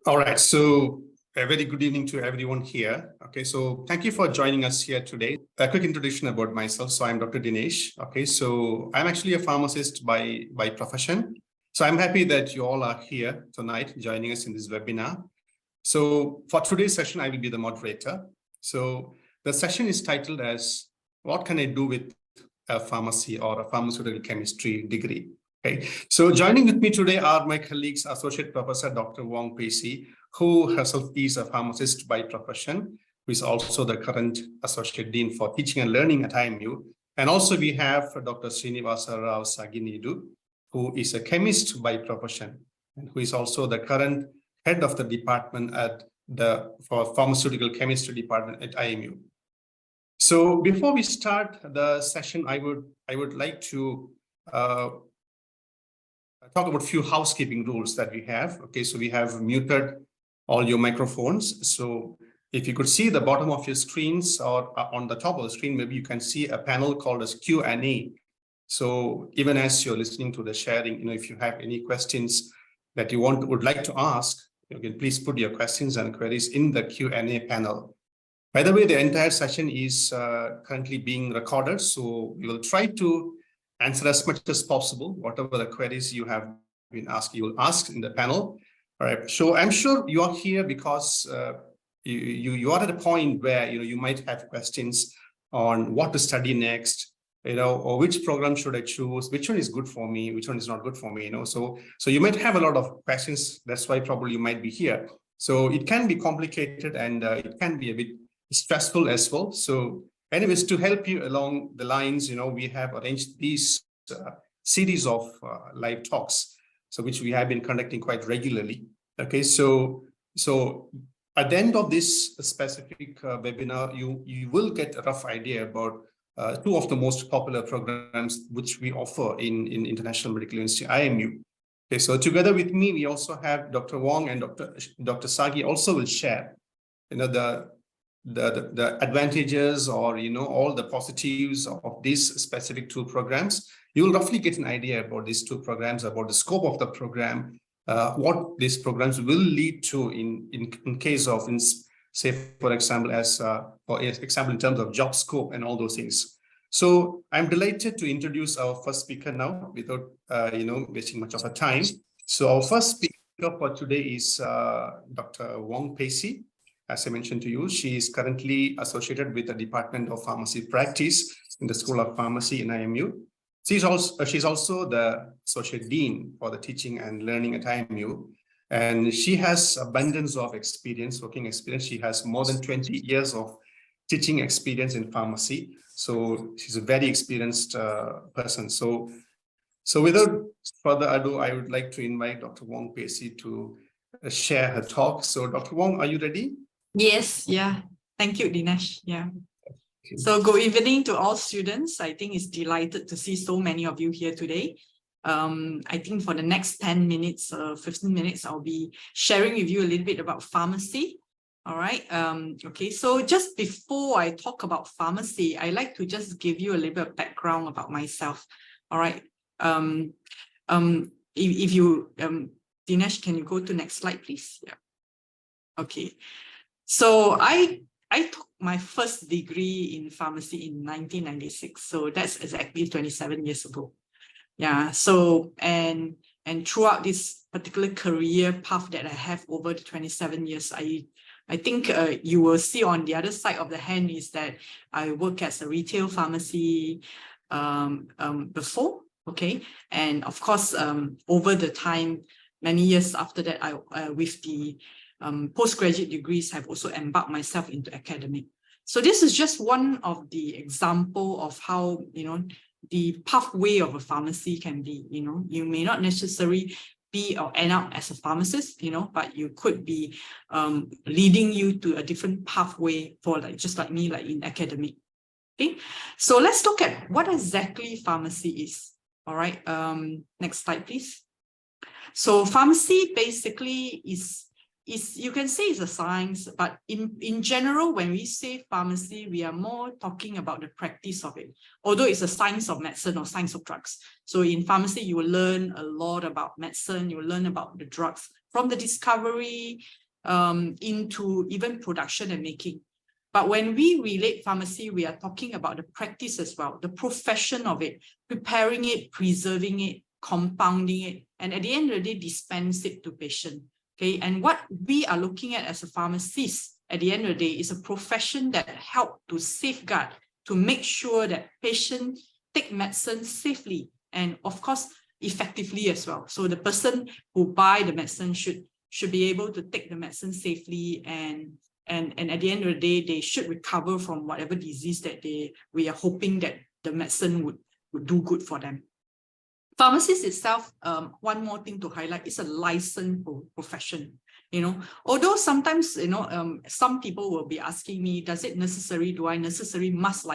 All right, so a very good evening to everyone here. Okay, so thank you for joining us here today. A quick introduction about myself. So I'm Dr. Dinesh. Okay, so I'm actually a pharmacist by profession. So I'm happy that you all are here tonight joining us in this webinar. So for today's session, I will be the moderator. So the session is titled as, what can I do with a pharmacy or a pharmaceutical chemistry degree? Okay, so joining with me today are my colleagues, Associate Professor Dr. Wong, who herself is a pharmacist by profession, who is also the current Associate Dean for Teaching and Learning at IMU. And also we have Dr. Sreenivasa Sagineedu, who is a chemist by profession, and who is also the current head of the department for Pharmaceutical Chemistry department at IMU. So before we start the session, I would like to talk about a few housekeeping rules that we have. Okay, so we have muted all your microphones. So if you could see the bottom of your screens or on the top of the screen, maybe you can see a panel called as Q&A. So even as you're listening to the sharing, if you have any questions that you would like to ask, you can please put your questions and queries in the Q&A panel. By the way, the entire session is currently being recorded, so we will try to answer as much as possible. Whatever the queries you have been asked, you will ask in the panel. All right. So I'm sure you are here because you are at a point where you might have questions on what to study next, or which program should I choose, which one is good for me, which one is not good for me. So you might have a lot of questions. That's why probably you might be here. So it can be complicated and it can be a bit stressful as well. So anyways, to help you along the lines, we have arranged these series of live talks, so which we have been conducting quite regularly. Okay, so at the end of this specific webinar, you will get a rough idea about two of the most popular programs which we offer in International Medical University, IMU. Okay, so together with me, we also have Dr. Wong and Dr. Sagi also will share, the advantages or all the positives of these specific two programs. You'll roughly get an idea about these two programs, about the scope of the program, what these programs will lead to in case of, say, for example, in terms of job scope and all those things. So I'm delighted to introduce our first speaker now without wasting much of our time. So our first speaker for today is Dr. Wong. As I mentioned to you, she is currently associated with the Department of Pharmacy Practice in the School of Pharmacy in IMU. She's also the Associate Dean for the Teaching and Learning at IMU. And she has abundance of working experience. She has more than 20 years of teaching experience in pharmacy. So she's a very experienced person. So without further ado, I would like to invite Dr. Wong to share her talk. So Dr. Wong, are you ready? Yes, yeah. Thank you, Dinesh. Yeah. So good evening to all students. I think it's delighted to see so many of you here today. I think for the next 10 minutes, 15 minutes, I'll be sharing with you a little bit about pharmacy. All right. Okay. So just before I talk about pharmacy, I like to just give you a little bit of background about myself. All right. If you, Dinesh, can you go to next slide, please? Yeah. Okay. So I took my first degree in pharmacy in 1996. So that's exactly 27 years ago. Yeah. So, and throughout this particular career path that I have over the 27 years, I think you will see on the other side of the hand is that I work as a retail pharmacy before. Okay. And of course, over the time, many years after that, I with the postgraduate degrees, have also embarked myself into academic. So this is just one of the example of how, the pathway of a pharmacy can be. You may not necessarily be or end up as a pharmacist, but you could be leading you to a different pathway for just like me, like in academic. Okay, so let's look at what exactly pharmacy is. All right, next slide, please. So pharmacy basically is you can say it's a science, but in general, when we say pharmacy, we are more talking about the practice of it, although it's a science of medicine or science of drugs. So in pharmacy, you will learn a lot about medicine, you will learn about the drugs from the discovery into even production and making. But when we relate pharmacy, we are talking about the practice as well, the profession of it, preparing it, preserving it, compounding it, and at the end of the day, dispense it to patient. Okay, and what we are looking at as a pharmacist at the end of the day is a profession that helps to safeguard, to make sure that patients take medicine safely and of course effectively as well. So the person who buy the medicine should be able to take the medicine safely, and at the end of the day, they should recover from whatever disease that we are hoping that the medicine would do good for them. Pharmacist itself, one more thing to highlight, is a licensed profession. Although sometimes, some people will be asking me, do I necessarily must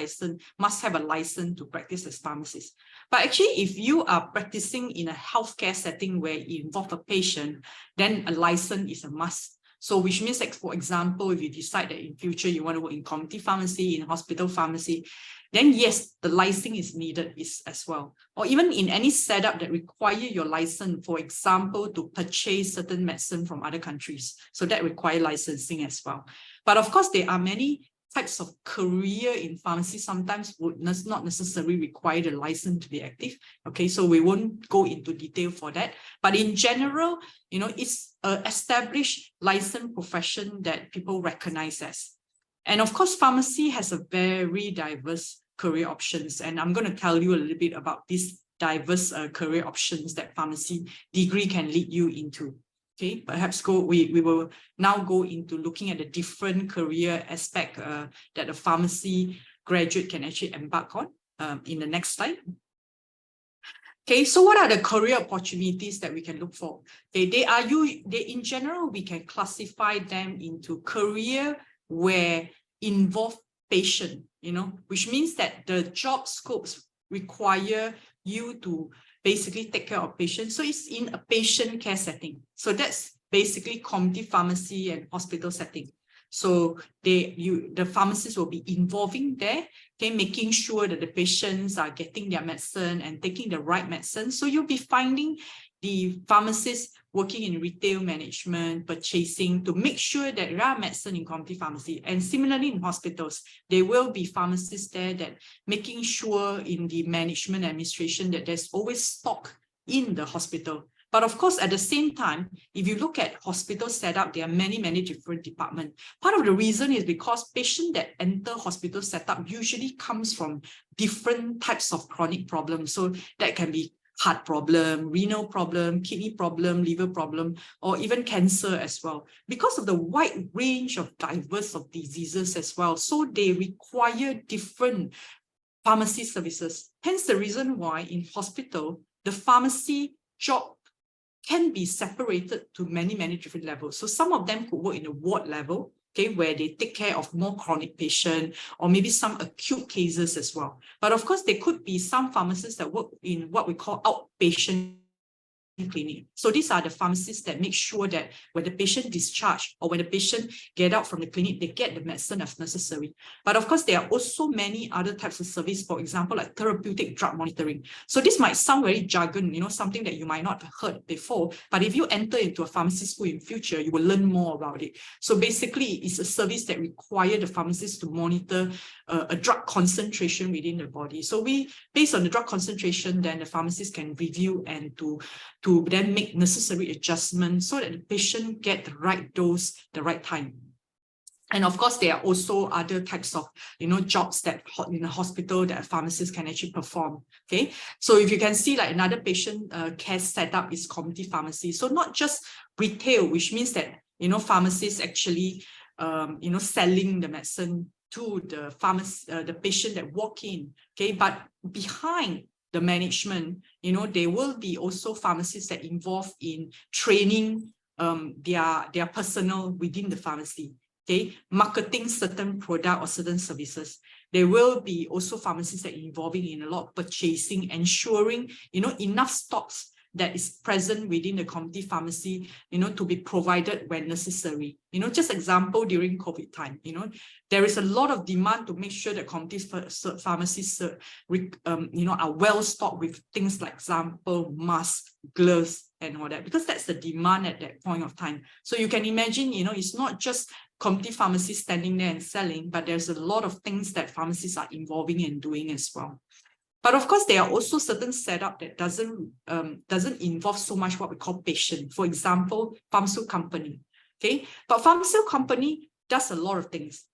have a license to practice as pharmacist? But actually, if you are practicing in a healthcare setting where it involves a patient, then a license is a must. So which means, like, for example, if you decide that in future you want to work in community pharmacy, in hospital pharmacy, then yes, the license is needed as well. Or even in any setup that require your license, for example, to purchase certain medicine from other countries. So that require licensing as well. But of course, there are many types of career in pharmacy sometimes would not necessarily require the license to be active. Okay, so we won't go into detail for that. But in general, it's an established licensed profession that people recognize as. And of course, pharmacy has a very diverse career options. And I'm going to tell you a little bit about these diverse career options that pharmacy degree can lead you into. Okay, perhaps we will now go into looking at the different career aspect that a pharmacy graduate can actually embark on in the next slide. Okay, so what are the career opportunities that we can look for? Okay, in general, we can classify them into career where involve patient, which means that the job scopes require you to basically take care of patients. So it's in a patient care setting. So that's basically community pharmacy and hospital setting. So the pharmacists will be involving there, okay, making sure that the patients are getting their medicine and taking the right medicine. So you'll be finding the pharmacists working in retail management, purchasing, to make sure that there are medicine in community pharmacy. And similarly in hospitals, there will be pharmacists there that making sure in the management administration that there's always stock in the hospital. But of course, at the same time, if you look at hospital setup, there are many, many different departments. Part of the reason is because patients that enter hospital setup usually comes from different types of chronic problems. So that can be heart problem, renal problem, kidney problem, liver problem, or even cancer as well, because of the wide range of diverse of diseases as well. So they require different pharmacy services. Hence the reason why in hospital, the pharmacy job can be separated to many, many different levels. So some of them could work in a ward level, okay, where they take care of more chronic patients or maybe some acute cases as well. But of course, there could be some pharmacists that work in what we call outpatient clinic. So these are the pharmacists that make sure that when the patient discharged or when the patient get out from the clinic, they get the medicine as necessary. But of course, there are also many other types of service, for example, like therapeutic drug monitoring. So this might sound very jargon, something that you might not have heard before, but if you enter into a pharmacy school in future, you will learn more about it. So basically, it's a service that requires the pharmacist to monitor a drug concentration within the body. So based on the drug concentration, then the pharmacist can review and to then make necessary adjustments so that the patient get the right dose, the right time. And of course, there are also other types of, jobs that in a hospital that a pharmacist can actually perform. Okay, so if you can see, like another patient care setup is community pharmacy. So not just retail, which means that pharmacists actually selling the medicine to the the patient that walk in. Okay, but behind the management, there will be also pharmacists that involve in training their personnel within the pharmacy. Okay, marketing certain product or certain services. There will be also pharmacists that are involving in a lot of purchasing, ensuring enough stocks that is present within the community pharmacy, to be provided when necessary. Just example, during COVID time, there is a lot of demand to make sure that community pharmacies, are well stocked with things like example, masks, gloves, and all that, because that's the demand at that point of time. So you can imagine, it's not just community pharmacies standing there and selling, but there's a lot of things that pharmacists are involving and doing as well. But of course, there are also certain setup that doesn't involve so much what we call patient. For example, pharmaceutical company. Okay, but pharmaceutical company does a lot of things.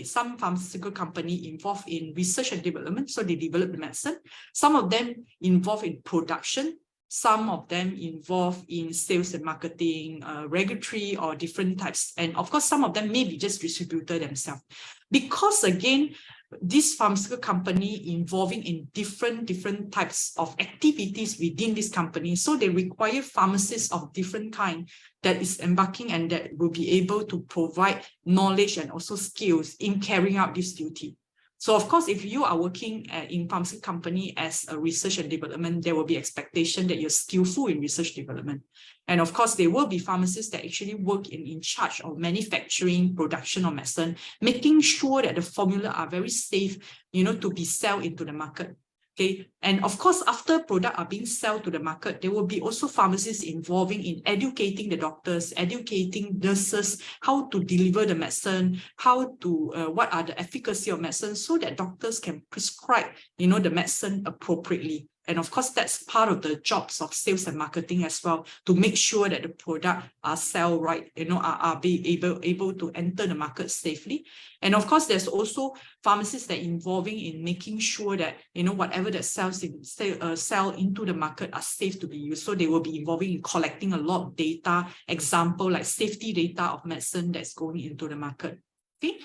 Some pharmaceutical company involved in research and development, so they develop the medicine. Some of them involved in production. Some of them involved in sales and marketing, regulatory or different types. And of course, some of them may be just distributor themselves. Because again, this pharmaceutical company involving in different types of activities within this company. So they require pharmacists of different kind that is embarking and that will be able to provide knowledge and also skills in carrying out this duty. So of course, if you are working in pharmaceutical company as a research and development, there will be expectation that you're skillful in research development. And of course, there will be pharmacists that actually work in charge of manufacturing, production of medicine, making sure that the formula are very safe, to be sold into the market. Okay, and of course, after products are being sold to the market, there will be also pharmacists involving in educating the doctors, educating nurses, how to deliver the medicine, what are the efficacy of medicine, so that doctors can prescribe, the medicine appropriately. And of course, that's part of the jobs of sales and marketing as well, to make sure that the product are sell right, are be able to enter the market safely. And of course, there's also pharmacists that are involving in making sure that, whatever that sell into the market are safe to be used. So they will be involving in collecting a lot of data, example, like safety data of medicine that's going into the market. Okay.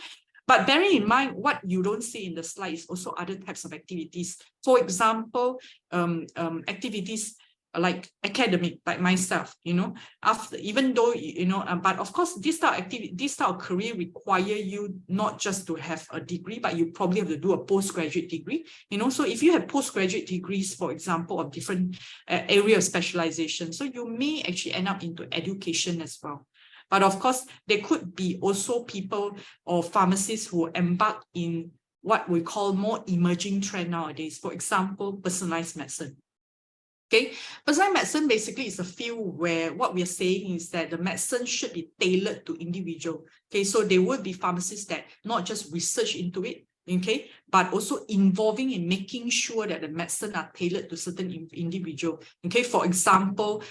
But bearing in mind, what you don't see in the slide is also other types of activities. For example, activities like academic, like myself, even though, but of course, this type of career require you not just to have a degree, but you probably have to do a postgraduate degree, so if you have postgraduate degrees, for example, of different area of specialization, so you may actually end up into education as well. But of course, there could be also people or pharmacists who embark in what we call more emerging trend nowadays. For example, personalized medicine. Okay, personalized medicine basically is a field where what we are saying is that the medicine should be tailored to individual. Okay, so there would be pharmacists that not just research into it, okay, but also involving in making sure that the medicine are tailored to certain individual. Okay, for example,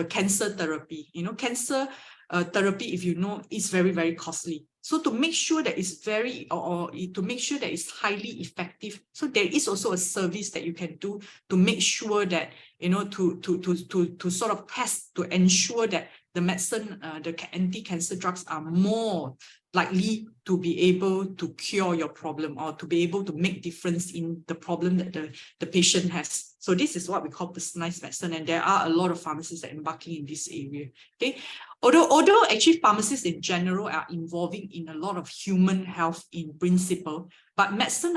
cancer therapy. Cancer therapy, if is very, very costly. So to make sure that it's to make sure that it's highly effective, so there is also a service that you can do to make sure that, to sort of test, to ensure that the medicine, the anti-cancer drugs are more likely to be able to cure your problem or to be able to make difference in the problem that the patient has. So this is what we call personalized medicine, and there are a lot of pharmacists that are embarking in this area. Okay, although actually pharmacists in general are involving in a lot of human health in principle, but medicine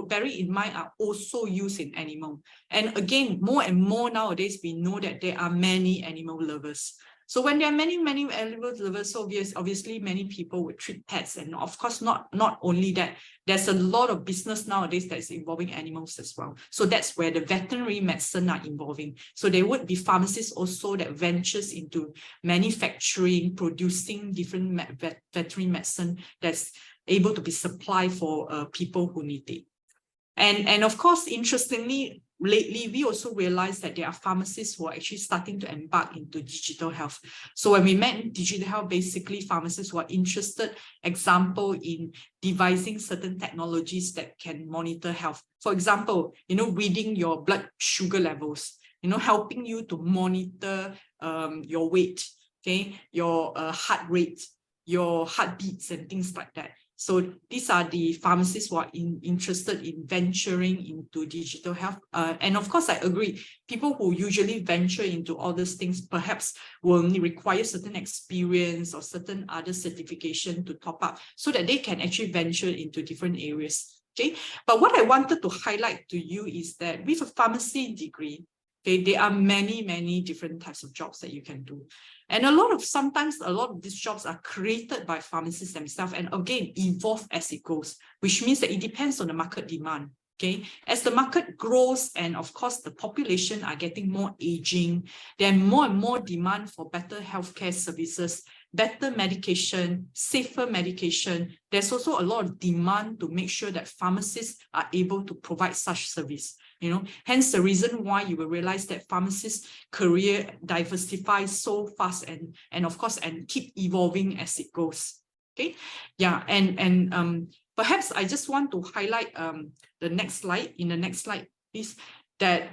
bearing in mind are also used in animal. And again, more and more nowadays, we know that there are many animal lovers. So when there are many animal lovers, so obviously many people would treat pets. And of course, not only that, there's a lot of business nowadays that is involving animals as well. So that's where the veterinary medicine are involving. So there would be pharmacists also that ventures into manufacturing, producing different veterinary medicine that's able to be supplied for people who need it. And of course, interestingly, lately, we also realized that there are pharmacists who are actually starting to embark into digital health. So when we meant digital health, basically pharmacists who are interested, example, in devising certain technologies that can monitor health. For example, reading your blood sugar levels, helping you to monitor your weight, okay, your heart rate, your heartbeats and things like that. So these are the pharmacists who are interested in venturing into digital health. And of course, I agree, people who usually venture into all these things perhaps will require certain experience or certain other certification to top up so that they can actually venture into different areas. Okay, but what I wanted to highlight to you is that with a pharmacy degree, Okay, there are many different types of jobs that you can do. And sometimes a lot of these jobs are created by pharmacists themselves and again, evolve as it goes, which means that it depends on the market demand. Okay, as the market grows and of course the population are getting more aging, there are more and more demand for better healthcare services, better medication, safer medication. There's also a lot of demand to make sure that pharmacists are able to provide such service. Hence the reason why you will realize that pharmacists' career diversifies so fast and of course and keep evolving as it goes. Okay, yeah, and perhaps I just want to highlight the next slide. In the next slide, please, that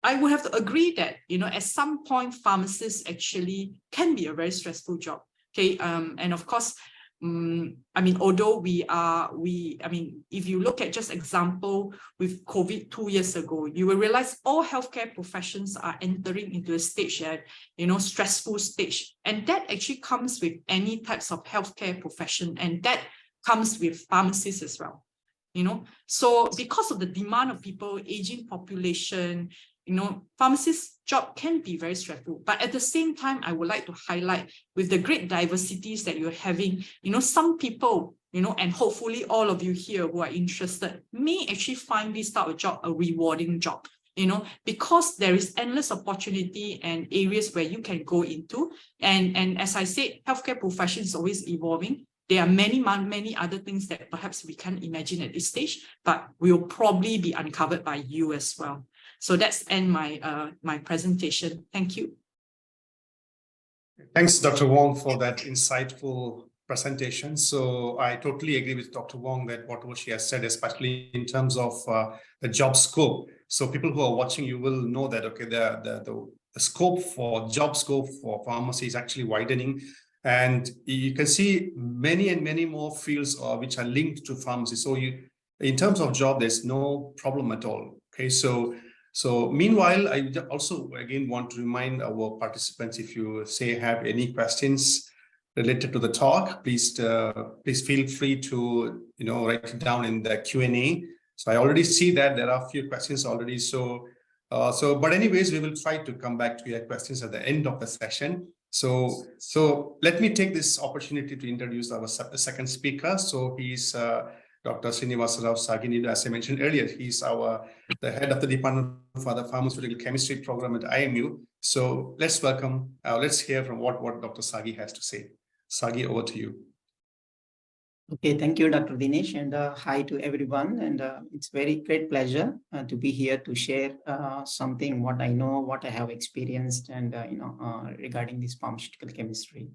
I would have to agree that at some point pharmacists actually can be a very stressful job. Okay, and of course, I mean, although if you look at just example with COVID 2 years ago, you will realize all healthcare professions are entering into a stage that, stressful stage. And that actually comes with any types of healthcare profession. And that comes with pharmacists as well. So because of the demand of people, aging population, pharmacist job can be very stressful, but at the same time, I would like to highlight with the great diversities that you're having, some people, and hopefully all of you here who are interested may actually find this type of job a rewarding job, because there is endless opportunity and areas where you can go into. And as I said, healthcare profession is always evolving. There are many other things that perhaps we can't imagine at this stage, but will probably be uncovered by you as well. So that's end my presentation. Thank you. Thanks, Dr. Wong, for that insightful presentation. So I totally agree with Dr. Wong that whatever she has said, especially in terms of the job scope. So people who are watching, you will know that, okay, the job scope for pharmacy is actually widening. And you can see many and many more fields which are linked to pharmacy. So in terms of job, there's no problem at all. Okay, so meanwhile, I also again want to remind our participants, if you have any questions related to the talk, please feel free to write it down in the Q&A. So I already see that there are a few questions already. But anyways, we will try to come back to your questions at the end of the session. So let me take this opportunity to introduce our second speaker. So he's Dr. Sreenivasa Sagineedu. As I mentioned earlier, he's the head of the Department for the Pharmaceutical Chemistry program at IMU. So let's hear from what Dr. Sagi has to say. Sagi, over to you. Okay, thank you, Dr. Dinesh, and hi to everyone. And it's very great pleasure to be here to share something, what I know, what I have experienced, and regarding this pharmaceutical chemistry.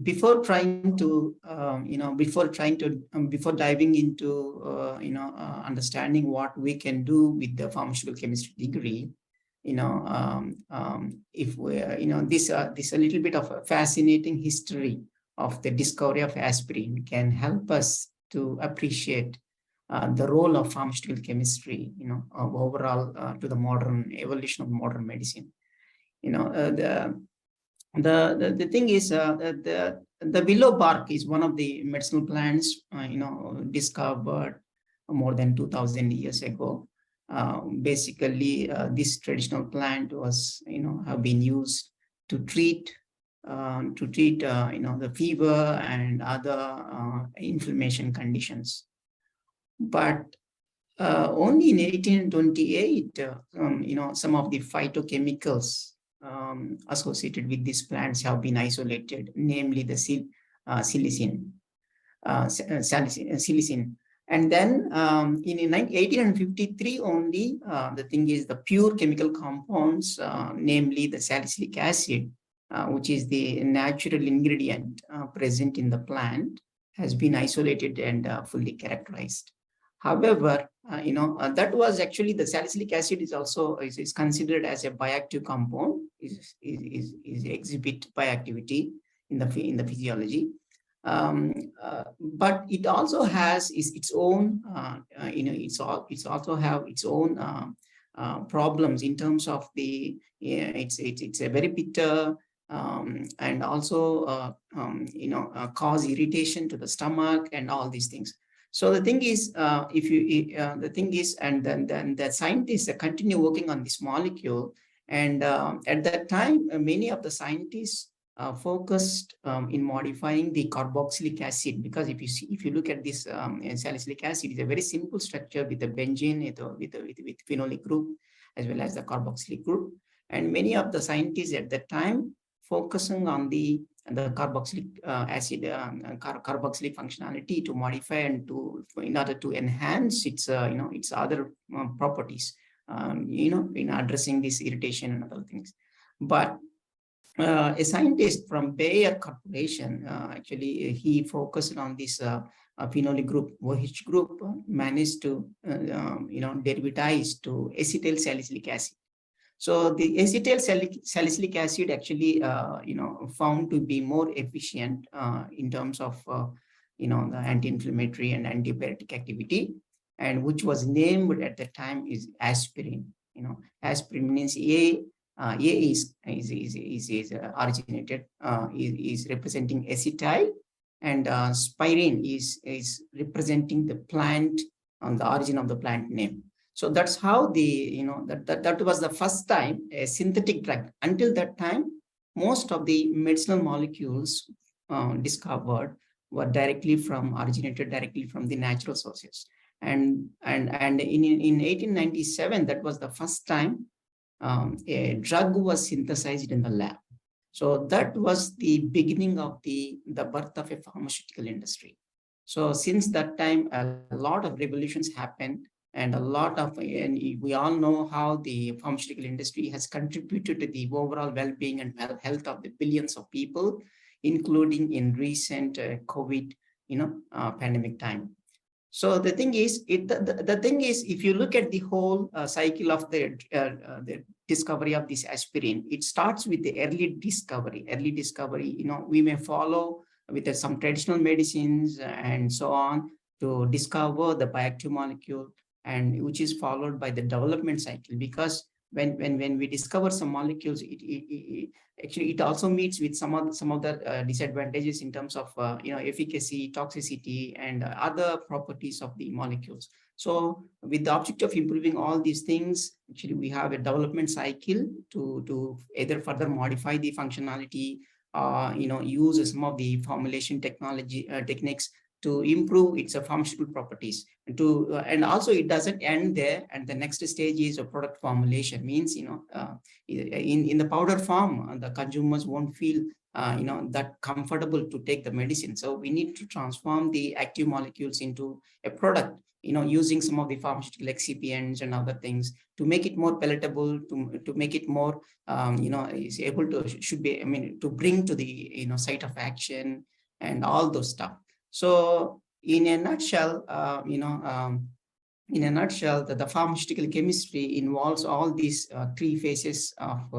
Before diving into understanding what we can do with the pharmaceutical chemistry degree, if we this a little bit of a fascinating history of the discovery of aspirin can help us to appreciate the role of pharmaceutical chemistry, overall to the modern evolution of modern medicine. The thing is, the willow bark is one of the medicinal plants, discovered more than 2,000 years ago. Basically, this traditional plant was, have been used to treat the fever and other inflammation conditions. But only in 1828, some of the phytochemicals associated with these plants have been isolated, namely the salicin. And then in 1853 only, the thing is the pure chemical compounds, namely the salicylic acid, which is the natural ingredient present in the plant, has been isolated and fully characterized. However, that was actually the salicylic acid is also is considered as a bioactive compound, is exhibit bioactivity in the physiology. But it also has its own, it's also have its own problems in terms of the it's a very bitter. And also, cause irritation to the stomach and all these things. So the thing is, and then the scientists continue working on this molecule. And at that time, many of the scientists focused in modifying the carboxylic acid, because if you look at this salicylic acid, it's a very simple structure with a benzene, with phenolic group, as well as the carboxylic group. And many of the scientists at that time focusing on the carboxylic acid, carboxylic functionality to modify and in order to enhance its its other properties, in addressing this irritation and other things. But a scientist from Bayer Corporation, actually, he focused on this phenolic group, OH group, managed to derivatize to acetyl salicylic acid. So the acetyl salicylic acid actually, found to be more efficient in terms of, the anti-inflammatory and antibiotic activity, and which was named at the time is aspirin. Aspirin means A is originated, is representing acetyl, and spirin is representing the plant, on the origin of the plant name. So that's how that was the first time a synthetic drug. Until that time, most of the medicinal molecules discovered were originated directly from the natural sources. And in 1897, that was the first time a drug was synthesized in the lab. So that was the beginning of the birth of a pharmaceutical industry. So since that time, a lot of revolutions happened, and we all know how the pharmaceutical industry has contributed to the overall well-being and health of the billions of people, including in recent COVID, pandemic time. So the thing is, if you look at the whole cycle of the discovery of this aspirin, it starts with the early discovery. We may follow with some traditional medicines and so on to discover the bioactive molecule, and which is followed by the development cycle. Because when we discover some molecules, it also meets with some of the disadvantages in terms of efficacy, toxicity, and other properties of the molecules. So with the objective of improving all these things, actually we have a development cycle to either further modify the functionality, use some of the formulation techniques to improve its pharmaceutical properties. And also it doesn't end there. And the next stage is a product formulation. Means, in the powder form, the consumers won't feel that comfortable to take the medicine. So we need to transform the active molecules into a product, using some of the pharmaceutical excipients and other things to make it more palatable, to make it more, is able to, to bring to the, site of action and all those stuff. So in a nutshell, the pharmaceutical chemistry involves all these three phases of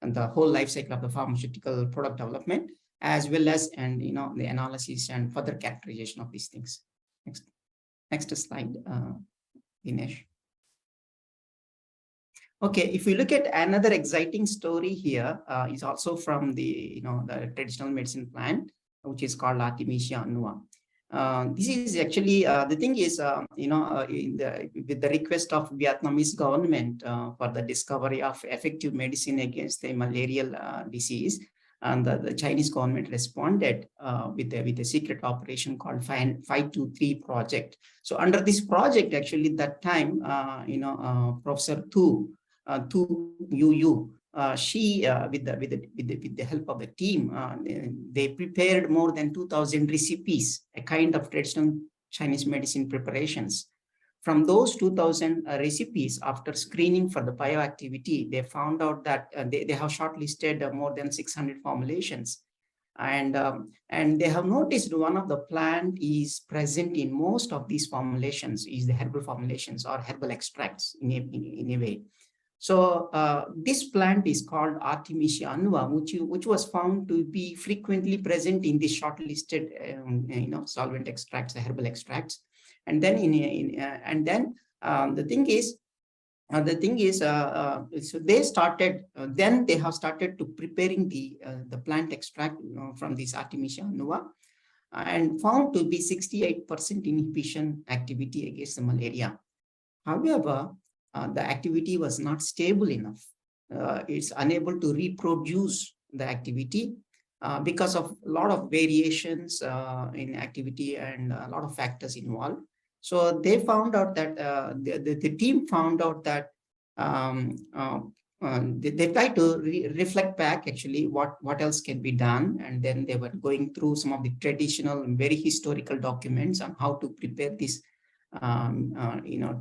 the whole life cycle of the pharmaceutical product development, as well as, the analysis and further characterization of these things. Next slide, Dinesh. Okay, if we look at another exciting story here, is also from the the traditional medicine plant, which is called Artemisia annua. This is actually the thing is, with the request of Vietnamese government for the discovery of effective medicine against the malarial disease, and the Chinese government responded with a secret operation called 523 project. So under this project, actually, that time, Professor Tu Yu, she with the help of the team, they prepared more than 2,000 recipes, a kind of traditional Chinese medicine preparations. From those 2,000 recipes, after screening for the bioactivity, they found out that they have shortlisted more than 600 formulations. And they have noticed one of the plant is present in most of these formulations is the herbal formulations or herbal extracts in a way. So this plant is called Artemisia annua, which was found to be frequently present in the shortlisted solvent extracts, the herbal extracts. And then the thing is, so they started. Then they have started to preparing the plant extract from this Artemisia annua. and found to be 68% inhibition activity against the malaria. However, the activity was not stable enough. It's unable to reproduce the activity because of a lot of variations in activity and a lot of factors involved. So they found out that the team found out that they tried to reflect back actually what else can be done, and then they were going through some of the traditional and very historical documents on how to prepare this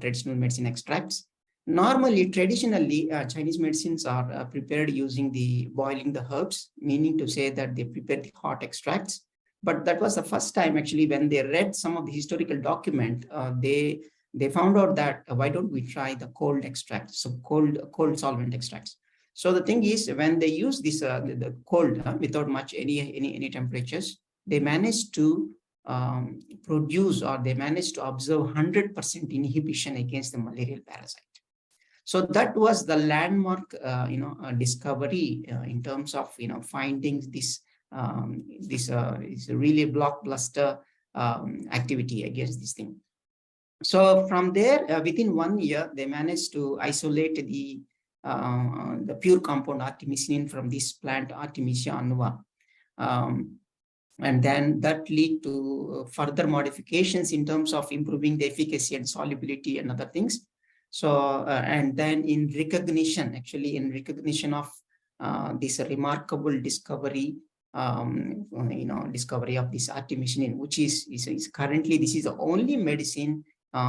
traditional medicine extracts. Normally, traditionally, Chinese medicines are prepared using the boiling the herbs, meaning to say that they prepare the hot extracts. But that was the first time actually when they read some of the historical document, they found out that why don't we try the cold extracts, so cold solvent extracts. So the thing is, when they use this the cold without much any temperatures, they managed to produce, or they managed to observe 100% inhibition against the malarial parasite. So that was the landmark, discovery in terms of finding this is a really blockbuster activity against this thing. So from there, within 1 year, they managed to isolate the pure compound artemisinin from this plant Artemisia annua. And then that lead to further modifications in terms of improving the efficacy and solubility and other things. So, and then in recognition of this remarkable discovery, discovery of this artemisinin, which is currently, this is the only medicine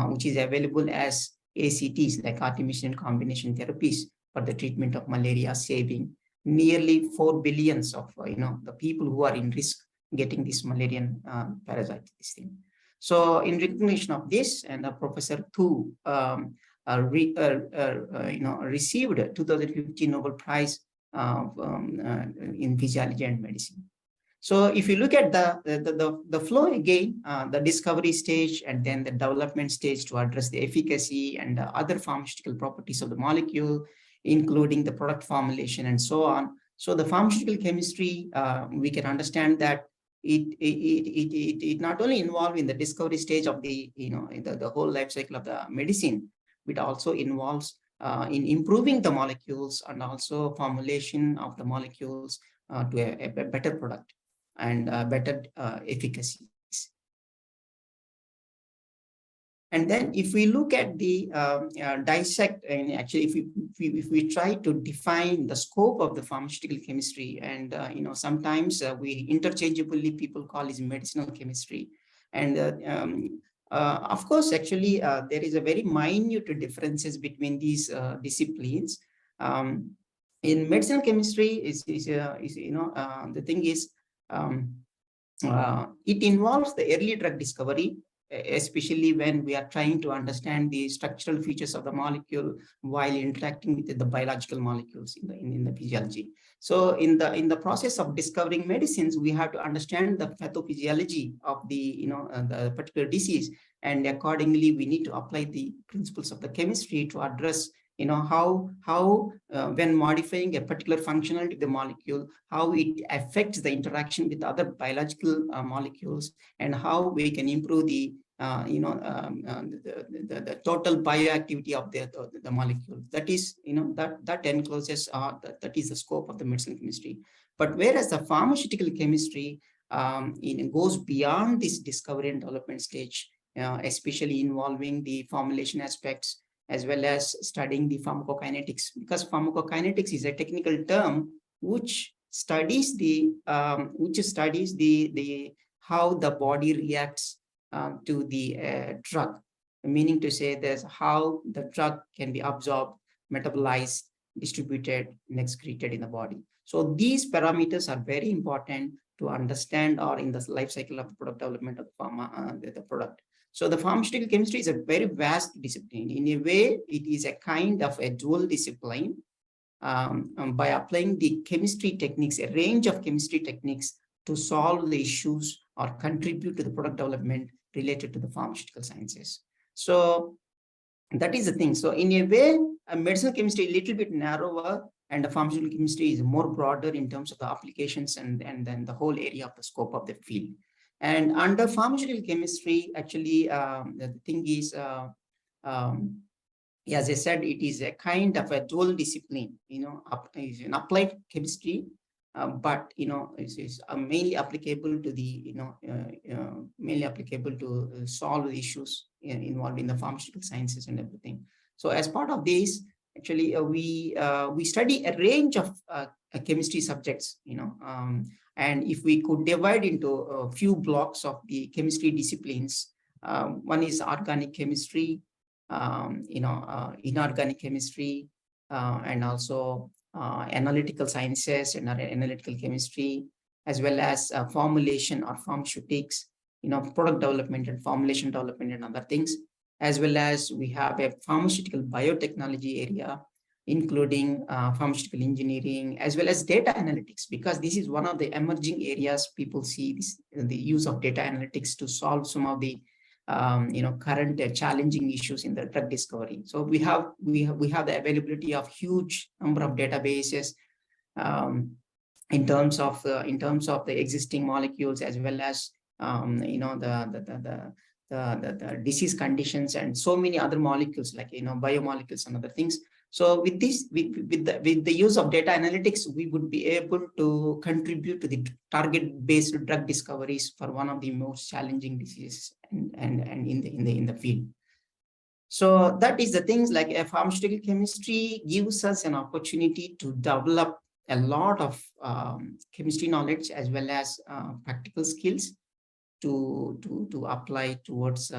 which is available as ACTs, like artemisinin combination therapies for the treatment of malaria, saving nearly 4 billion of the people who are in risk getting this Malarian parasite, this thing. So in recognition of this, and Professor Tu received a 2015 Nobel Prize in Physiology and Medicine. So if you look at the flow again, the discovery stage and then the development stage to address the efficacy and the other pharmaceutical properties of the molecule, including the product formulation and so on. So the pharmaceutical chemistry, we can understand that it not only involved in the discovery stage of the the whole life cycle of the medicine, but also involves in improving the molecules and also formulation of the molecules to a better product and better efficacy. And then if we look at the dissect, and actually if we try to define the scope of the pharmaceutical chemistry, and sometimes we interchangeably people call it medicinal chemistry, and of course actually there is a very minute differences between these disciplines. In medicinal chemistry the thing is it involves the early drug discovery, especially when we are trying to understand the structural features of the molecule while interacting with the biological molecules in the physiology. So in the process of discovering medicines, we have to understand the pathophysiology of the the particular disease, and accordingly we need to apply the principles of the chemistry to address how when modifying a particular functionality of the molecule, how it affects the interaction with other biological molecules, and how we can improve the the total bioactivity of the molecule. That is that encloses that is the scope of the medicinal chemistry. But whereas the pharmaceutical chemistry goes beyond this discovery and development stage, especially involving the formulation aspects, as well as studying the pharmacokinetics, because pharmacokinetics is a technical term which studies the how the body reacts to the drug, meaning to say there's how the drug can be absorbed, metabolized, distributed, and excreted in the body. So these parameters are very important to understand, or in the life cycle of the product development of the product. So the pharmaceutical chemistry is a very vast discipline. In a way, it is a kind of a dual discipline. By applying the chemistry techniques, a range of chemistry techniques to solve the issues or contribute to the product development related to the pharmaceutical sciences. So that is the thing. So in a way, a medicinal chemistry is a little bit narrower, and the pharmaceutical chemistry is more broader in terms of the applications and then the whole area of the scope of the field. And under pharmaceutical chemistry, actually, the thing is, as I said, it is a kind of a dual discipline, is an applied chemistry, but, it's mainly applicable to the, mainly applicable to solve the issues involved in the pharmaceutical sciences and everything. So as part of this, actually, we study a range of chemistry subjects, and if we could divide into a few blocks of the chemistry disciplines, one is organic chemistry, inorganic chemistry, and also analytical sciences and analytical chemistry, as well as formulation or pharmaceutics, product development and formulation development and other things, as well as we have a pharmaceutical biotechnology area, including pharmaceutical engineering, as well as data analytics, because this is one of the emerging areas people see this, the use of data analytics to solve some of the current challenging issues in the drug discovery. So we have the availability of huge number of databases in terms of the existing molecules, as well as the disease conditions and so many other molecules like biomolecules and other things. So with this, with the use of data analytics, we would be able to contribute to the target-based drug discoveries for one of the most challenging diseases and in the field. So that is the things like a pharmaceutical chemistry gives us an opportunity to develop a lot of chemistry knowledge as well as practical skills to apply towards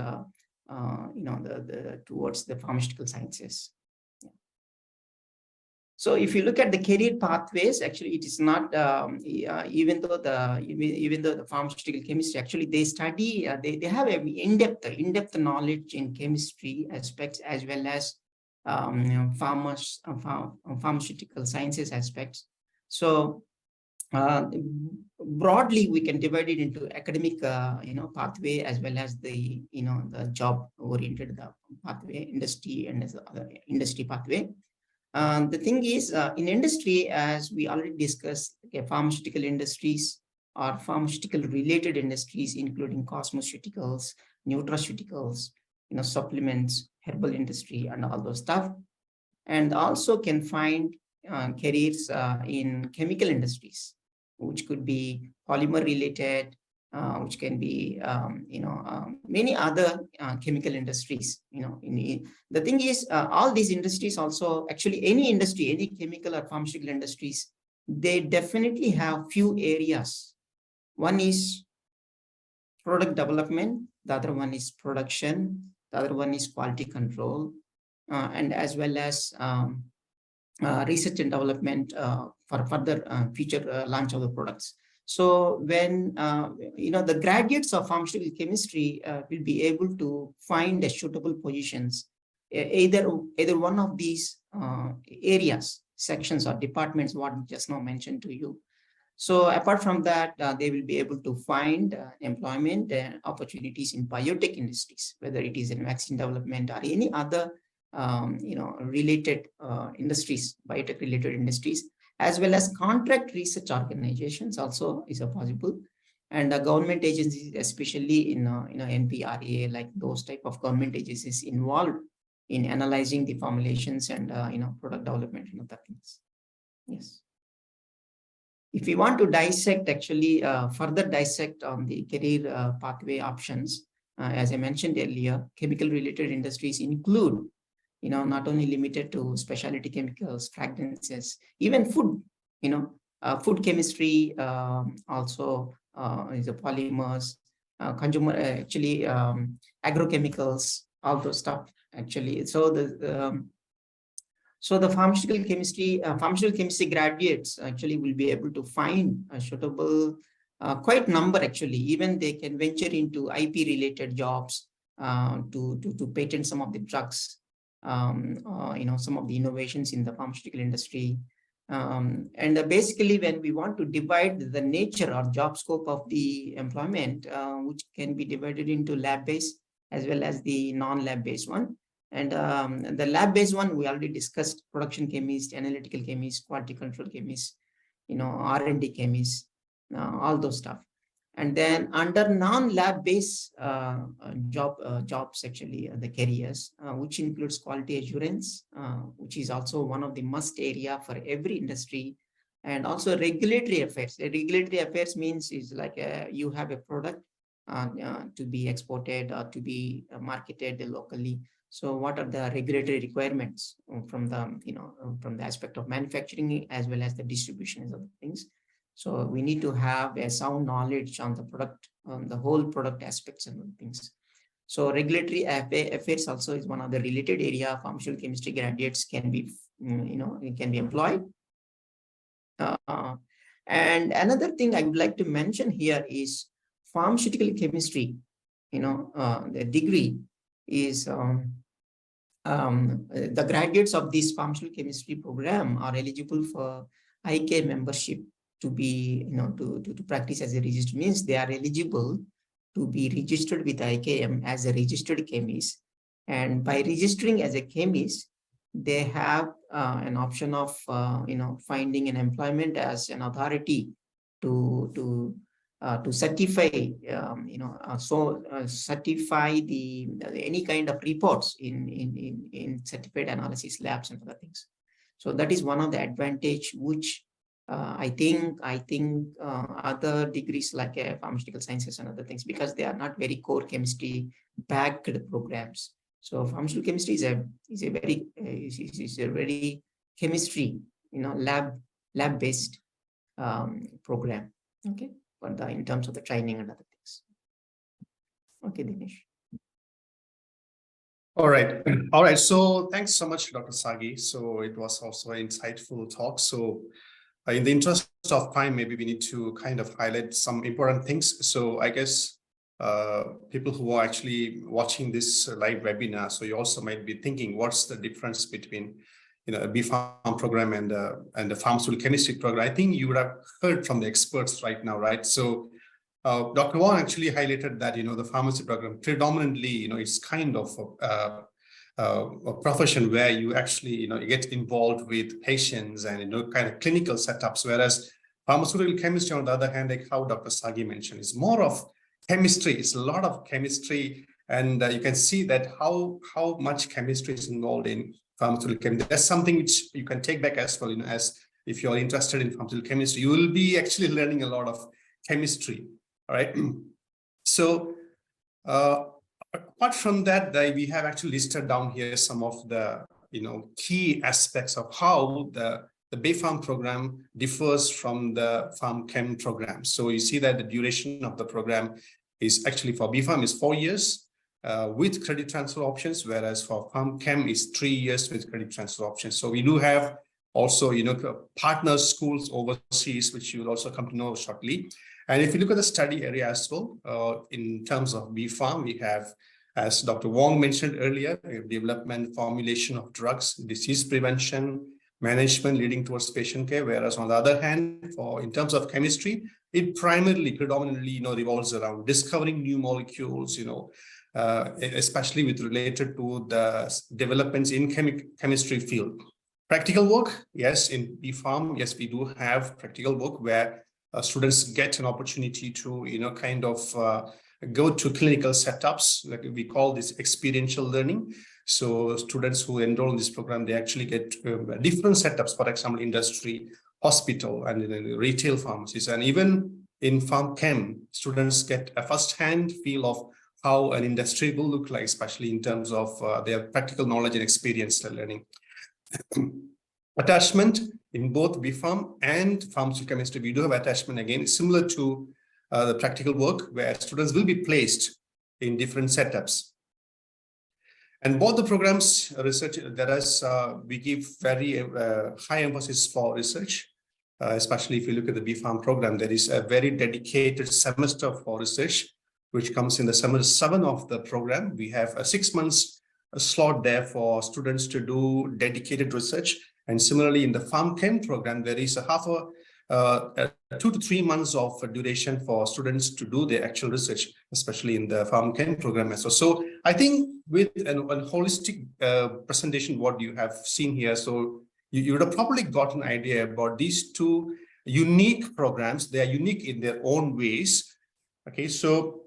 towards the pharmaceutical sciences. So if you look at the career pathways, actually it is not even though the pharmaceutical chemistry, actually they study they have a in-depth knowledge in chemistry aspects as well as pharmaceutical sciences aspects. So broadly we can divide it into academic pathway as well as the the job oriented pathway, industry and other industry pathway. The thing is, in industry, as we already discussed, pharmaceutical industries or pharmaceutical related industries, including cosmeceuticals, nutraceuticals, supplements, herbal industry, and all those stuff. And also can find careers in chemical industries, which could be polymer related, which can be, many other chemical industries. The thing is, all these industries also, actually any industry, any chemical or pharmaceutical industries, they definitely have few areas. One is product development, the other one is production, the other one is quality control, and as well as research and development for further future launch of the products. So when the graduates of pharmaceutical chemistry will be able to find a suitable positions, either one of these areas, sections or departments, what I just now mentioned to you. So apart from that, they will be able to find employment opportunities in biotech industries, whether it is in vaccine development or any other related industries, biotech related industries, as well as contract research organizations also is possible, and government agencies, especially in NPRA, like those type of government agencies involved in analyzing the formulations and product development and other things. Yes. If we want to dissect, actually further dissect on the career pathway options, as I mentioned earlier, chemical related industries include not only limited to specialty chemicals, fragrances, even food, food chemistry, also is a polymers, consumer, actually agrochemicals, all those stuff actually. So the pharmaceutical chemistry graduates actually will be able to find a suitable, quite number actually, even they can venture into IP related jobs to patent some of the drugs, some of the innovations in the pharmaceutical industry. And basically when we want to divide the nature or job scope of the employment, which can be divided into lab-based as well as the non-lab based one. And the lab-based one, we already discussed: production chemist, analytical chemist, quality control chemist, R&D chemist, all those stuff. And then under non-lab based jobs, actually the careers, which includes quality assurance, which is also one of the must area for every industry, and also regulatory affairs. Regulatory affairs means is like you have a product to be exported or to be marketed locally. So what are the regulatory requirements from the from the aspect of manufacturing as well as the distribution and other things. So we need to have a sound knowledge on the product, on the whole product aspects and other things. So regulatory affairs also is one of the related area pharmaceutical chemistry graduates can be, can be employed. And another thing I would like to mention here is pharmaceutical chemistry. The degree is the graduates of this pharmaceutical chemistry program are eligible for IK membership to be, to practice as a registered, means they are eligible to be registered with IKM as a registered chemist. And by registering as a chemist, they have an option of, finding an employment as an authority to certify, certify the any kind of reports in certified analysis labs and other things. So that is one of the advantage which I think other degrees like pharmaceutical sciences and other things, because they are not very core chemistry backed programs. So pharmaceutical chemistry is a very chemistry, lab based program. Okay, for the in terms of the training and other things. Okay, Dinesh. All right. So thanks so much, Dr. Sagi. So it was also an insightful talk. So in the interest of time, maybe we need to kind of highlight some important things. So I guess people who are actually watching this live webinar, so you also might be thinking, what's the difference between a B.Pharm program and the pharmaceutical chemistry program? I think you would have heard from the experts right now, right? So Dr. Wong actually highlighted that the pharmacy program predominantly it's kind of a profession where you actually you get involved with patients and kind of clinical setups, whereas pharmaceutical chemistry, on the other hand, like how Dr. Sagi mentioned, is more of chemistry. It's a lot of chemistry, and you can see that how much chemistry is involved in pharmaceutical chemistry. That's something which you can take back as well, as if you're interested in pharmaceutical chemistry, you will be actually learning a lot of chemistry. All right. So apart from that, we have actually listed down here some of the key aspects of how the B.Pharm program differs from the Pharm Chem program. So you see that the duration of the program is actually for B.Pharm is 4 years with credit transfer options, whereas for Pharm Chem is 3 years with credit transfer options. So we do have also partner schools overseas, which you will also come to know shortly. And if you look at the study area as well, in terms of B.Pharm, we have, as Dr. Wong mentioned earlier, development, formulation of drugs, disease prevention, management leading towards patient care. Whereas on the other hand, in terms of chemistry, it predominantly revolves around discovering new molecules, especially with related to the developments in chemistry field. Practical work, yes, in B.Pharm, yes, we do have practical work where students get an opportunity to, kind of go to clinical setups, like we call this experiential learning. So students who enroll in this program, they actually get different setups, for example, industry, hospital, and retail pharmacies. And even in Pharm Chem, students get a first-hand feel of how an industry will look like, especially in terms of their practical knowledge and experience learning. Attachment in both B.Pharm and pharmaceutical chemistry, we do have attachment again, similar to the practical work where students will be placed in different setups. And both the programs, research, we give very high emphasis for research, especially if you look at the B.Pharm program, there is a very dedicated semester for research, which comes in the semester 7 of the program. We have a 6 months slot there for students to do dedicated research. And similarly, in the Pharm Chem program, there is a 2 to 3 months of duration for students to do their actual research, especially in the Pharm Chem program as well. So I think with a holistic presentation, what you have seen here, so you would have probably got an idea about these two unique programs. They are unique in their own ways, Okay, so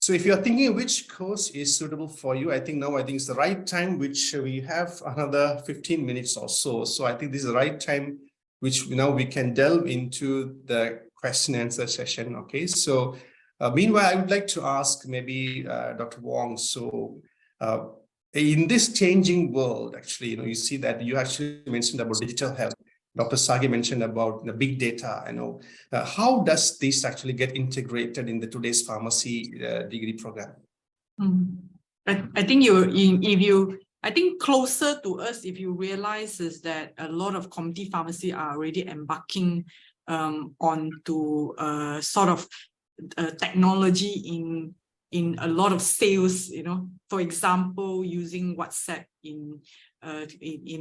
if you're thinking which course is suitable for you, I think it's the right time, which we have another 15 minutes or so. So I think this is the right time, which now we can delve into the question and answer session. Okay, so meanwhile, I would like to ask maybe Dr. Wong. So in this changing world, actually, you see that you actually mentioned about digital health. Dr. Sagi mentioned about the big data. How does this actually get integrated in the today's pharmacy degree program? I think I think closer to us, if you realize is that a lot of community pharmacy are already embarking onto sort of technology in a lot of sales, for example, using WhatsApp in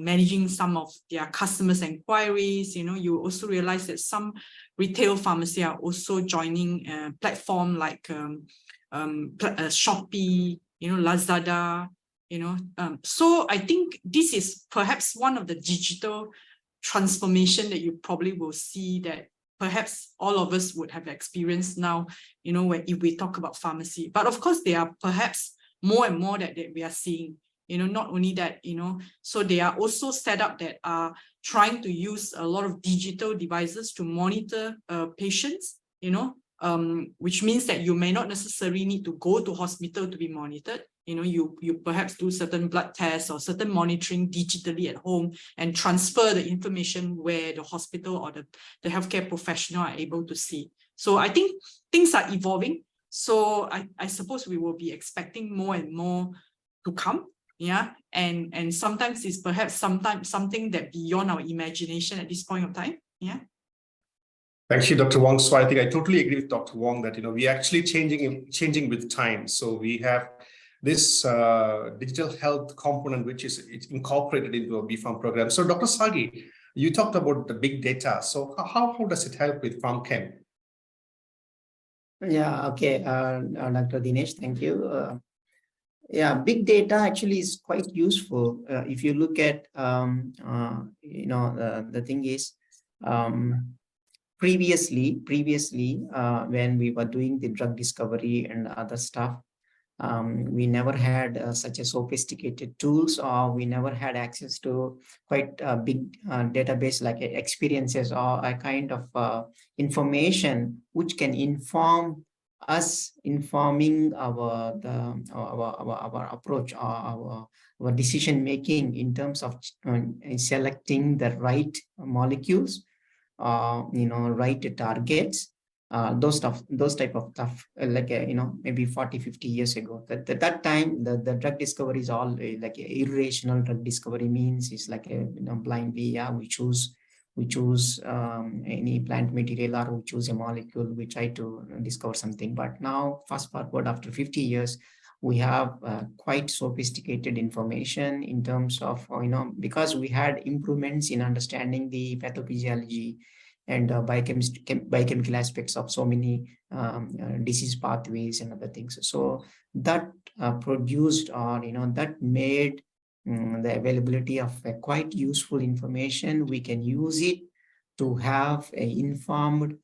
managing some of their customers' inquiries. You also realize that some retail pharmacy are also joining a platform like Shopee, Lazada, so I think this is perhaps one of the digital transformation that you probably will see that perhaps all of us would have experienced now, if we talk about pharmacy. But of course, there are perhaps more and more that we are seeing, not only that, so they are also set up that are trying to use a lot of digital devices to monitor patients, which means that you may not necessarily need to go to hospital to be monitored. You perhaps do certain blood tests or certain monitoring digitally at home and transfer the information where the hospital or the healthcare professional are able to see. So I think things are evolving. So I suppose we will be expecting more and more to come. Yeah. And sometimes it's perhaps something that beyond our imagination at this point of time. Yeah. Thank you, Dr. Wong. So I think I totally agree with Dr. Wong that we're actually changing with time. So we have this digital health component, which is incorporated into a BPharm program. So Dr. Sagi, you talked about the big data. So how does it help with PharmChem? Yeah, okay, Dr. Dinesh, thank you. Yeah, big data actually is quite useful. If you look at, the thing is, previously, when we were doing the drug discovery and other stuff, we never had such a sophisticated tools, or we never had access to quite a big database like experiences or a kind of information which can inform us, informing our approach or our decision making in terms of selecting the right molecules, right targets. Those type of stuff, like maybe 40-50 years ago. That time the drug discovery is all like irrational drug discovery, means it's like a blindly, we choose any plant material, or we choose a molecule, we try to discover something. But now, fast forward after 50 years, we have quite sophisticated information in terms of because we had improvements in understanding the pathophysiology and biochemical aspects of so many disease pathways and other things. So that produced, or that made the availability of quite useful information. We can use it to have informed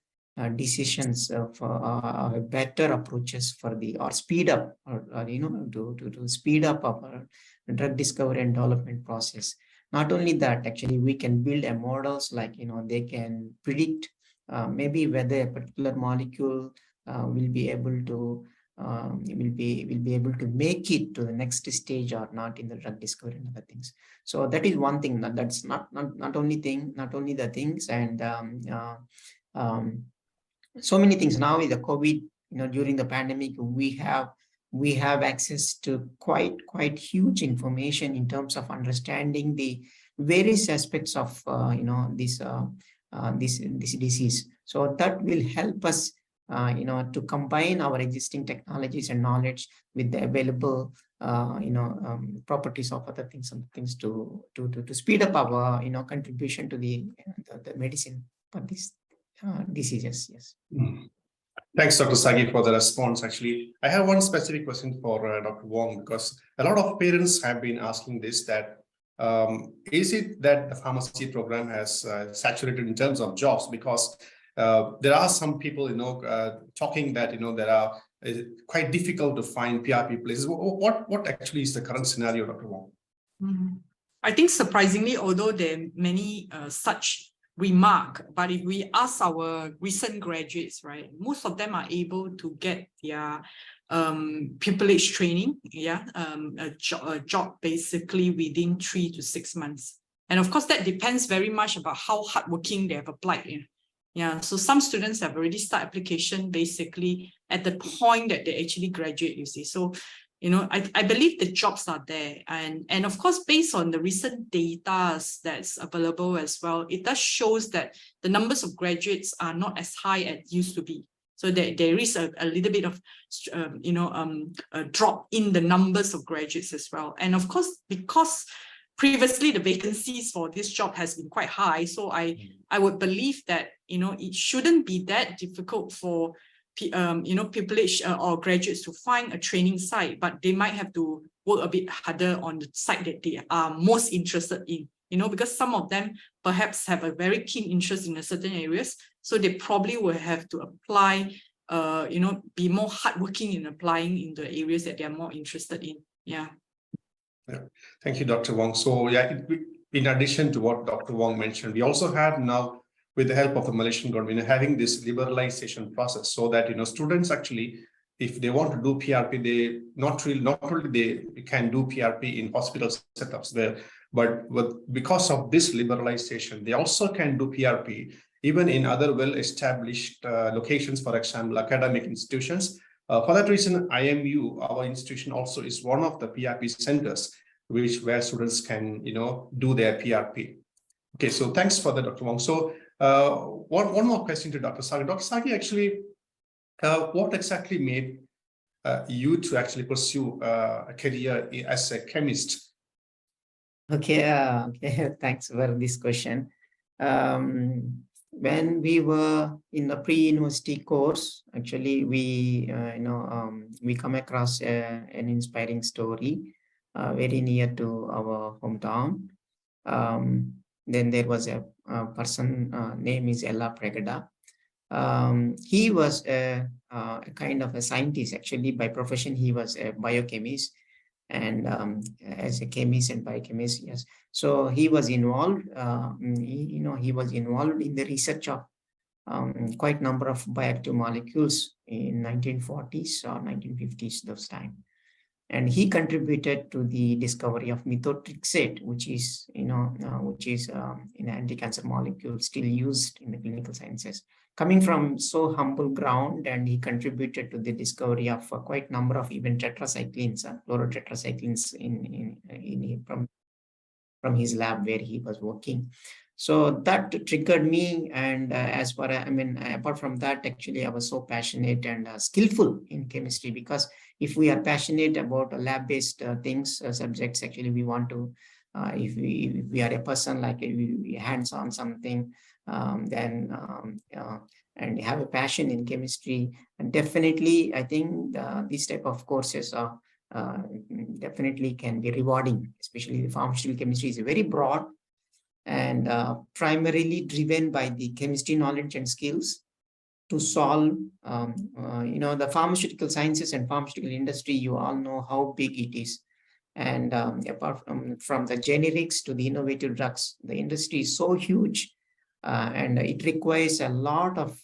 decisions for better approaches for or speed up, or to speed up our drug discovery and development process. Not only that, actually, we can build a models like, they can predict maybe whether a particular molecule will be able to make it to the next stage or not in the drug discovery and other things. So that is one thing. That's not only the things, and so many things. Now with the COVID, during the pandemic, we have access to quite huge information in terms of understanding the various aspects of this disease. So that will help us to combine our existing technologies and knowledge with the available properties of other things, to speed up our contribution to the medicine for these diseases. Yes. Thanks, Dr. Sagi, for the response. Actually, I have one specific question for Dr. Wong, because a lot of parents have been asking this, that is it that the pharmacy program has saturated in terms of jobs? Because there are some people, talking that, there are quite difficult to find PRP places. What actually is the current scenario, Dr. Wong? I think surprisingly, although there are many such remark, but if we ask our recent graduates, right, most of them are able to get their pupillage training, a job basically within 3 to 6 months. And of course, that depends very much about how hardworking they have applied. Yeah, so some students have already started application basically at the point that they actually graduate, you see. So, I believe the jobs are there. And of course, based on the recent data that's available as well, it does shows that the numbers of graduates are not as high as it used to be. So there is a little bit of, a drop in the numbers of graduates as well. And of course, because previously the vacancies for this job has been quite high, so I would believe that, it shouldn't be that difficult for pupillage or graduates to find a training site, but they might have to work a bit harder on the site that they are most interested in, because some of them perhaps have a very keen interest in a certain areas, so they probably will have to apply, be more hardworking in applying in the areas that they are more interested in. Yeah. Thank you, Dr. Wong. So in addition to what Dr. Wong mentioned, we also have now, with the help of the Malaysian government, having this liberalization process, so that students actually, if they want to do PRP, they not only they can do PRP in hospital setups there, but because of this liberalization, they also can do PRP even in other well-established locations, for example, academic institutions. For that reason, IMU, our institution, also is one of the PRP centers where students can do their PRP. Okay, so thanks for that, Dr. Wong. So one more question to Dr. Sagi. Dr. Sagi, actually, what exactly made you to actually pursue a career as a chemist? Okay, thanks for this question. When we were in the pre-university course, actually, we come across an inspiring story very near to our hometown. Then there was a person, name is Ella Pregada. He was a kind of a scientist. Actually, by profession, he was a biochemist, and as a chemist and biochemist, yes. So he was involved. He was involved in the research of quite number of bioactive molecules in 1940s or 1950s, those time. And he contributed to the discovery of methotrexate, which is an anti-cancer molecule still used in the clinical sciences. Coming from so humble ground, and he contributed to the discovery of quite number of even tetracyclines, chlorotetracyclines from his lab where he was working. So that triggered me, and apart from that, actually, I was so passionate and skillful in chemistry, because if we are passionate about lab-based things, subjects, actually, we want to, if we are a person like we hands-on something, and have a passion in chemistry, and definitely, I think these type of courses are definitely can be rewarding. Especially the pharmaceutical chemistry is very broad and primarily driven by the chemistry knowledge and skills to solve, the pharmaceutical sciences and pharmaceutical industry. You all know how big it is, and apart from the generics to the innovative drugs, the industry is so huge, and it requires a lot of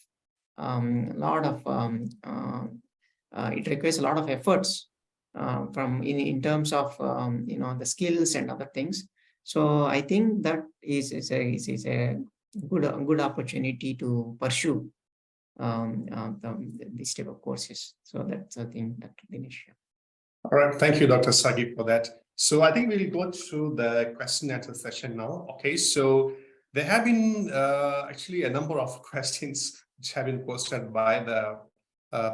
efforts in terms of the skills and other things. So I think that is a good opportunity to pursue this type of courses. So that's the thing, Dr. Dinesh. All right, thank you, Dr. Sagi, for that. So I think we'll go through the question and answer session now. Okay, so there have been actually a number of questions which have been posted by the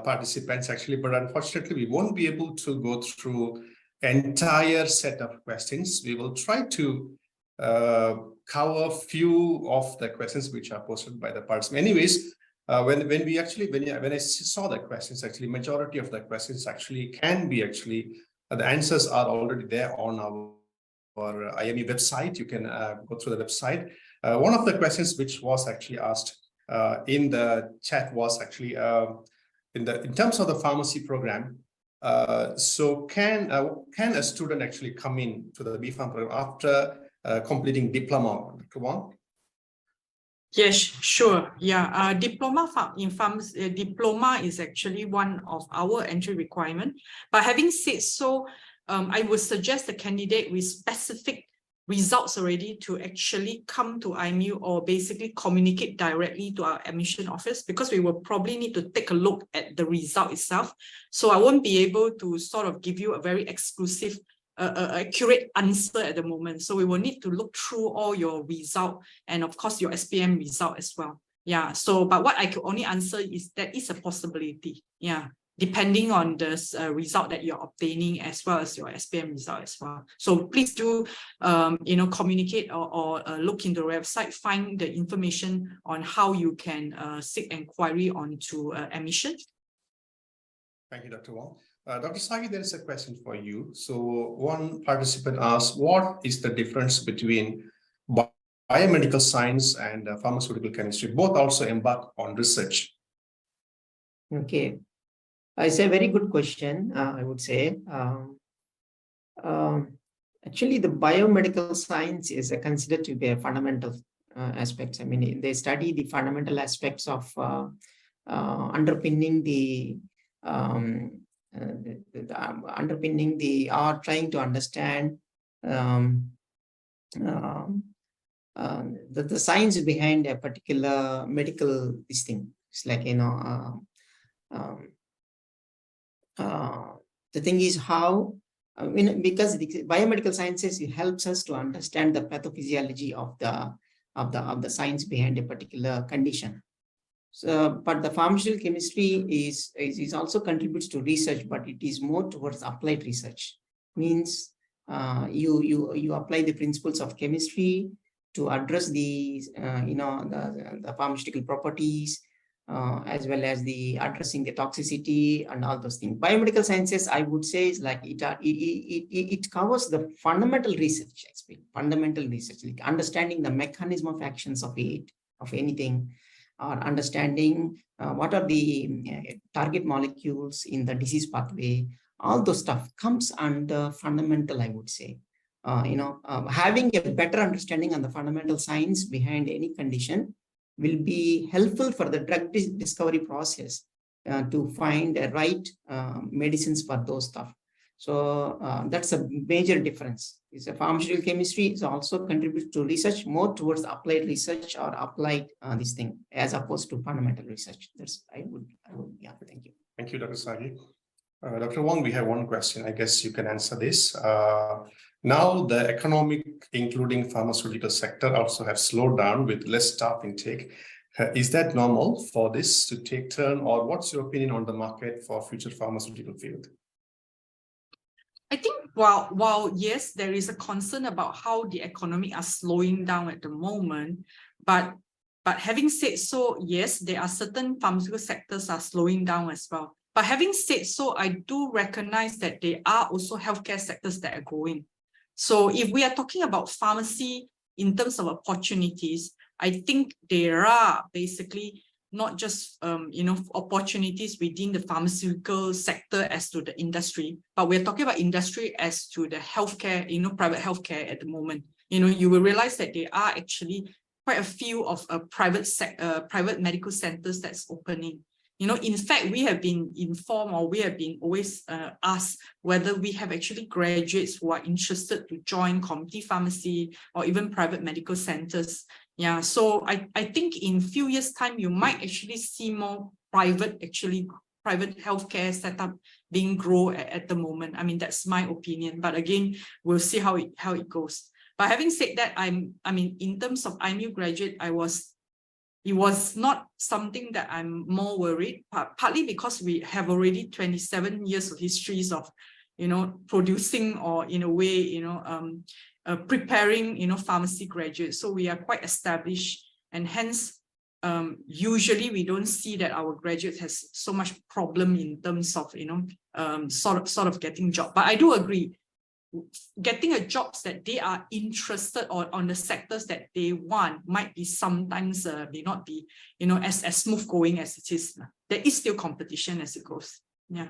participants, actually, but unfortunately, we won't be able to go through entire set of questions. We will try to cover a few of the questions which are posted by the participants. Anyways, when I saw the questions, actually, majority of the questions actually can be the answers are already there on our IME website. You can go through the website. One of the questions which was actually asked, in the chat was actually in terms of the pharmacy program. So can a student actually come in to the B.Pharm program after completing diploma, Dr. Wong? Yes, sure. Yeah, diploma in pharmacy, diploma is actually one of our entry requirement. But having said so, I would suggest the candidate with specific results already to actually come to IMU or basically communicate directly to our admission office, because we will probably need to take a look at the result itself. So I won't be able to sort of give you a very exclusive accurate answer at the moment. So we will need to look through all your result and of course your SPM result as well. Yeah, so but what I could only answer is there is a possibility. Yeah, depending on the result that you're obtaining as well as your SPM result as well. So please do, communicate or look into the website, find the information on how you can seek inquiry onto admission. Thank you, Dr. Wong. Dr. Sagi, there is a question for you. So one participant asked, what is the difference between biomedical science and pharmaceutical chemistry? Both also embark on research. Okay. It's a very good question, I would say. Actually, the biomedical science is considered to be a fundamental aspects. I mean, they study the fundamental aspects of underpinning the trying to understand the science behind a particular medical thing. It's like, the thing is how, because the biomedical sciences, it helps us to understand the pathophysiology of the science behind a particular condition. So, but the pharmaceutical chemistry is also contributes to research, but it is more towards applied research. Means you apply the principles of chemistry to address the the pharmaceutical properties, as well as the addressing the toxicity and all those things. Biomedical sciences, I would say, is like it covers the fundamental research, like understanding the mechanism of actions of anything, or understanding what are the target molecules in the disease pathway. All those stuff comes under fundamental, I would say. Having a better understanding on the fundamental science behind any condition will be helpful for the drug discovery process to find the right medicines for those stuff. So that's a major difference. Is a pharmaceutical chemistry is also contributes to research more towards applied research or applied this thing as opposed to fundamental research. That's I would yeah. Thank you. Thank you, Dr. Sagi. Dr. Wong, we have one question. I guess you can answer this. Now the economic, including pharmaceutical sector, also have slowed down with less staff intake. Is that normal for this to take turn, or what's your opinion on the market for future pharmaceutical field? I think while yes, there is a concern about how the economy are slowing down at the moment, but having said so, yes, there are certain pharmaceutical sectors are slowing down as well. But having said so, I do recognize that there are also healthcare sectors that are growing. So if we are talking about pharmacy in terms of opportunities, I think there are basically not just opportunities within the pharmaceutical sector as to the industry, but we're talking about industry as to the healthcare, private healthcare at the moment. You will realize that there are actually quite a few of private medical centers that's opening. In fact, we have been informed, or we have been always asked whether we have actually graduates who are interested to join community pharmacy or even private medical centers. Yeah, so I think in few years' time, you might actually see more private healthcare setup being grow at the moment. I mean, that's my opinion. But again, we'll see how it goes. But having said that, in terms of IMU graduate, it was not something that I'm more worried, partly because we have already 27 years of histories of, producing, or in a way, preparing, pharmacy graduates. So we are quite established, and hence, usually we don't see that our graduates has so much problem in terms of, sort of getting job. But I do agree, getting a jobs that they are interested or on the sectors that they want might be sometimes may not be, as smooth going as it is. There is still competition as it goes. Yeah.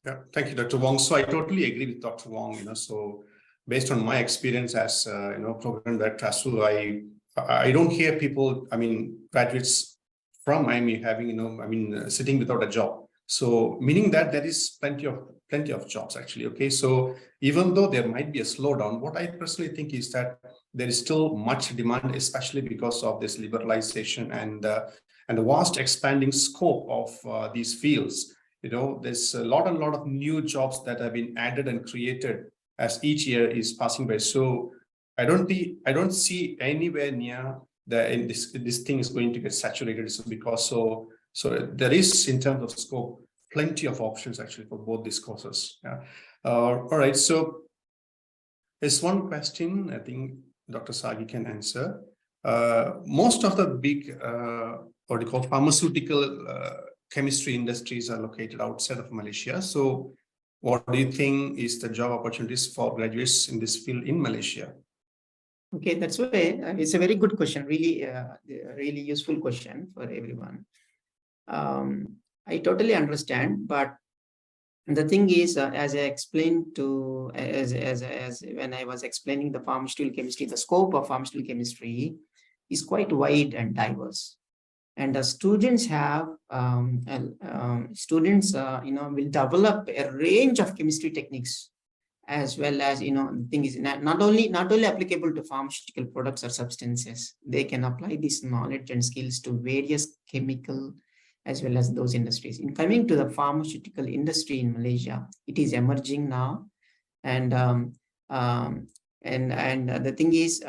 Yeah, thank you, Dr. Wong. So I totally agree with Dr. Wong. So based on my experience as program director, so I don't hear people, graduates from Miami having, sitting without a job. So meaning that there is plenty of jobs actually. Okay, so even though there might be a slowdown, what I personally think is that there is still much demand, especially because of this liberalization and the vast expanding scope of these fields. There's a lot of new jobs that have been added and created as each year is passing by. So I don't see anywhere near this thing is going to get saturated. So there is, in terms of scope, plenty of options actually for both these courses. Yeah. All right. So there's one question I think Dr. Sagi can answer. Most of the big, what do you call, pharmaceutical chemistry industries are located outside of Malaysia. So what do you think is the job opportunities for graduates in this field in Malaysia? Okay, that's why it's a very good question, really, really useful question for everyone. I totally understand, but the thing is, as I explained as when I was explaining the pharmaceutical chemistry, the scope of pharmaceutical chemistry is quite wide and diverse, and the students will develop a range of chemistry techniques, as well as, the thing is not only applicable to pharmaceutical products or substances. They can apply this knowledge and skills to various chemical as well as those industries. In coming to the pharmaceutical industry in Malaysia, it is emerging now, and the thing is,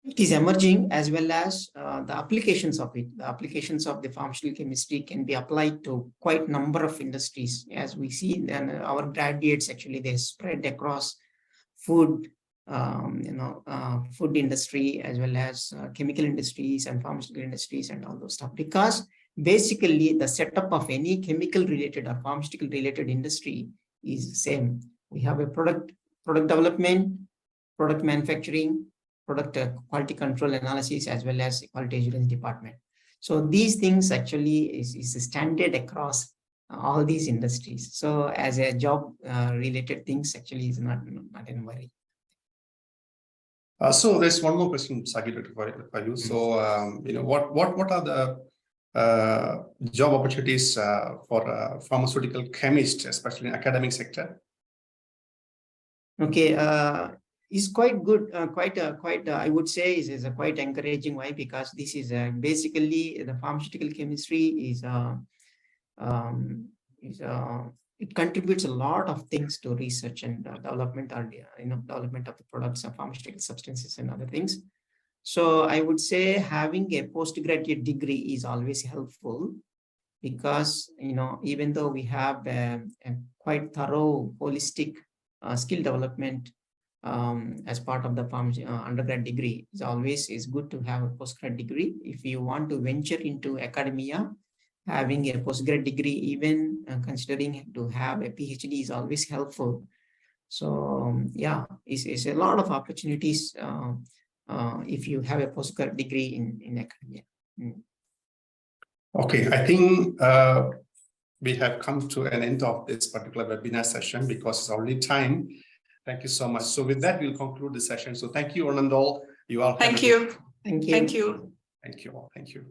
it is emerging, as well as the applications of it. The applications of the pharmaceutical chemistry can be applied to quite number of industries, as we see. Then our graduates actually, they spread across food, food industry, as well as chemical industries and pharmaceutical industries and all those stuff. Because basically the setup of any chemical related or pharmaceutical related industry is the same. We have a product development, product manufacturing, product quality control analysis, as well as quality assurance department. So these things actually is standard across all these industries. So as a job related things actually is not in worry. So there's one more question, Sagineedu, for you. So what are the job opportunities for pharmaceutical chemists, especially in academic sector? Okay, is quite good, I would say is a quite encouraging. Why? Because this is basically the pharmaceutical chemistry is it contributes a lot of things to research and development, or development of the products of pharmaceutical substances and other things. So I would say having a postgraduate degree is always helpful, because even though we have a quite thorough holistic skill development as part of the undergrad degree, is good to have a postgrad degree. If you want to venture into academia, having a postgrad degree, even considering to have a PhD, is always helpful. So yeah, it's a lot of opportunities if you have a postgrad degree in academia. Okay, I think we have come to an end of this particular webinar session because it's already time. Thank you so much. So with that, we'll conclude the session. So thank you, Anandol. You all. Thank you. Thank you. Thank you. Thank you all. Thank you.